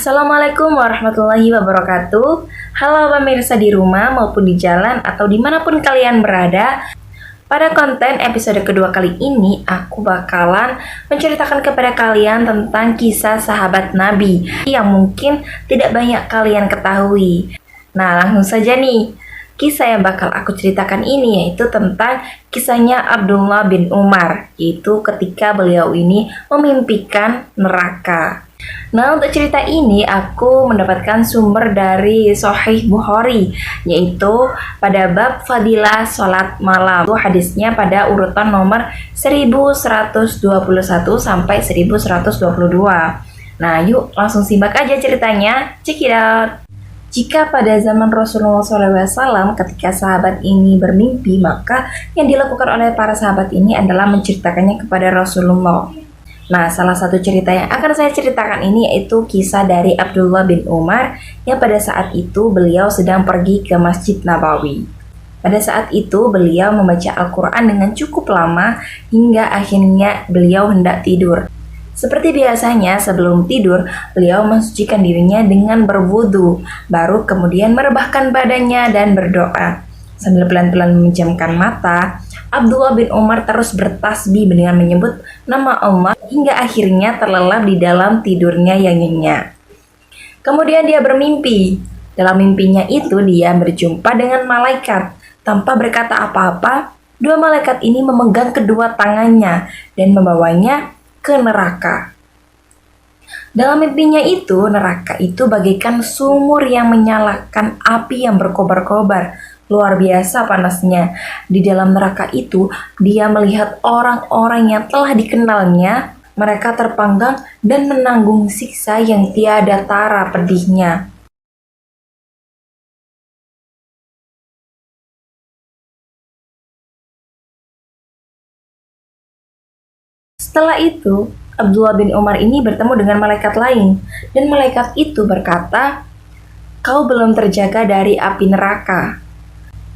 Assalamualaikum warahmatullahi wabarakatuh. Halo pemirsa di rumah maupun di jalan atau dimanapun kalian berada. Pada konten episode kedua kali ini, aku bakalan menceritakan kepada kalian tentang kisah sahabat Nabi yang mungkin tidak banyak kalian ketahui. Nah, langsung saja nih. Kisah yang bakal aku ceritakan ini yaitu tentang kisahnya Abdullah bin Umar, yaitu ketika beliau ini memimpikan neraka. Nah, untuk cerita ini aku mendapatkan sumber dari Sahih Bukhari, yaitu pada bab fadilah sholat malam. Itu hadisnya pada urutan nomor 1121 sampai 1122. Nah, yuk langsung simak aja ceritanya. Check it out. Jika pada zaman Rasulullah SAW ketika sahabat ini bermimpi, maka yang dilakukan oleh para sahabat ini adalah menceritakannya kepada Rasulullah. Nah, salah satu cerita yang akan saya ceritakan ini yaitu kisah dari Abdullah bin Umar yang pada saat itu beliau sedang pergi ke Masjid Nabawi. Pada saat itu beliau membaca Al-Quran dengan cukup lama hingga akhirnya beliau hendak tidur. Seperti biasanya sebelum tidur, beliau mensucikan dirinya dengan berwudu, baru kemudian merebahkan badannya dan berdoa. Sambil pelan-pelan memejamkan mata, Abdullah bin Umar terus bertasbih dengan menyebut nama Allah hingga akhirnya terlelap di dalam tidurnya yang nyenyak. Kemudian dia bermimpi. Dalam mimpinya itu dia berjumpa dengan malaikat. Tanpa berkata apa-apa, dua malaikat ini memegang kedua tangannya dan membawanya ke neraka. Dalam mimpinya itu, neraka itu bagaikan sumur yang menyalakan api yang berkobar-kobar. Luar biasa panasnya. Di dalam neraka itu, dia melihat orang-orang yang telah dikenalnya. Mereka terpanggang dan menanggung siksa yang tiada tara pedihnya. Setelah itu, Abdullah bin Umar ini bertemu dengan malaikat lain. Dan malaikat itu berkata, "Kau belum terjaga dari api neraka."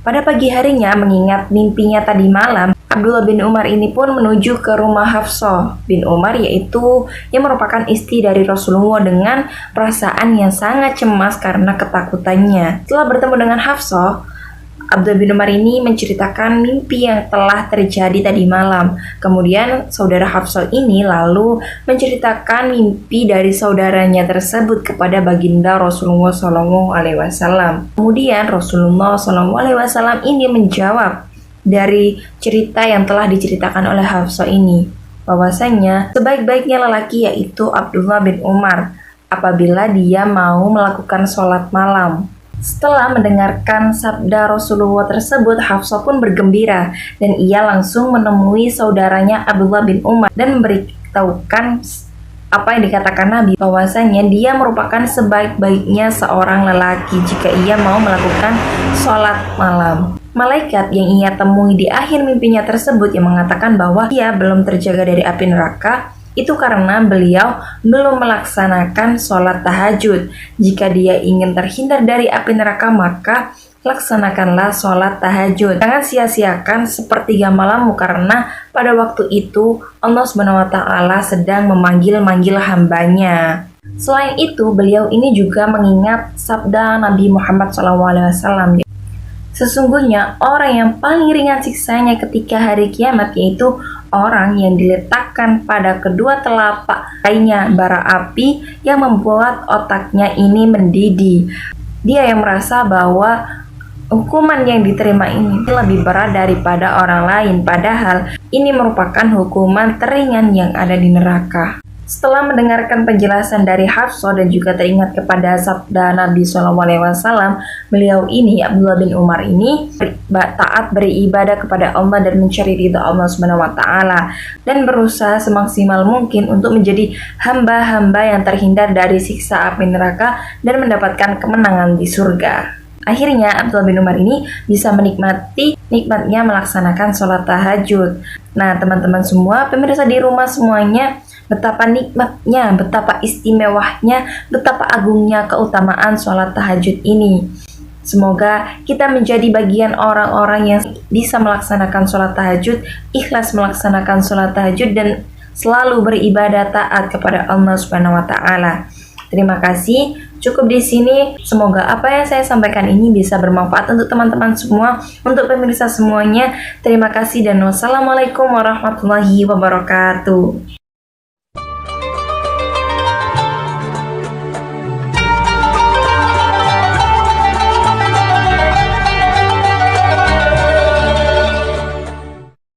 Pada pagi harinya, mengingat mimpinya tadi malam, Abdullah bin Umar ini pun menuju ke rumah Hafsah bin Umar, yaitu yang merupakan istri dari Rasulullah, dengan perasaan yang sangat cemas karena ketakutannya. Setelah bertemu dengan Hafsah, Abdullah bin Umar ini menceritakan mimpi yang telah terjadi tadi malam. Kemudian saudara Hafsah ini lalu menceritakan mimpi dari saudaranya tersebut kepada baginda Rasulullah SAW. Kemudian Rasulullah SAW ini menjawab dari cerita yang telah diceritakan oleh Hafsah ini, bahwasanya sebaik-baiknya lelaki yaitu Abdullah bin Umar apabila dia mau melakukan sholat malam. Setelah mendengarkan sabda Rasulullah tersebut, Hafsah pun bergembira dan ia langsung menemui saudaranya Abdullah bin Umar dan memberitahukan apa yang dikatakan Nabi, bahwasanya dia merupakan sebaik-baiknya seorang lelaki jika ia mau melakukan sholat malam. Malaikat yang ia temui di akhir mimpinya tersebut yang mengatakan bahwa ia belum terjaga dari api neraka, itu karena beliau belum melaksanakan sholat tahajud. Jika dia ingin terhindar dari api neraka, maka laksanakanlah sholat tahajud. Jangan sia-siakan sepertiga malammu, karena pada waktu itu Allah SWT sedang memanggil-manggil hambanya. Selain itu, beliau ini juga mengingat sabda Nabi Muhammad SAW. Sesungguhnya orang yang paling ringan siksanya ketika hari kiamat yaitu orang yang diletakkan pada kedua telapak kakinya bara api yang membuat otaknya ini mendidih. Dia yang merasa bahwa hukuman yang diterima ini lebih berat daripada orang lain, padahal ini merupakan hukuman teringan yang ada di neraka. Setelah mendengarkan penjelasan dari Hafsah dan juga teringat kepada sabda Nabi SAW, beliau ini, Abdullah bin Umar ini, taat beribadah kepada Allah dan mencari ridha Allah SWT, dan berusaha semaksimal mungkin untuk menjadi hamba-hamba yang terhindar dari siksa api neraka dan mendapatkan kemenangan di surga. Akhirnya Abdullah bin Umar ini bisa menikmati nikmatnya melaksanakan sholat tahajud. Nah, teman-teman semua, pemirsa di rumah semuanya, betapa nikmatnya, betapa istimewanya, betapa agungnya keutamaan sholat tahajud ini. Semoga kita menjadi bagian orang-orang yang bisa melaksanakan sholat tahajud, ikhlas melaksanakan sholat tahajud, dan selalu beribadah taat kepada Allah Subhanahu wa Ta'ala. Terima kasih. Cukup di sini. Semoga apa yang saya sampaikan ini bisa bermanfaat untuk teman-teman semua, untuk pemirsa semuanya. Terima kasih dan wassalamualaikum warahmatullahi wabarakatuh.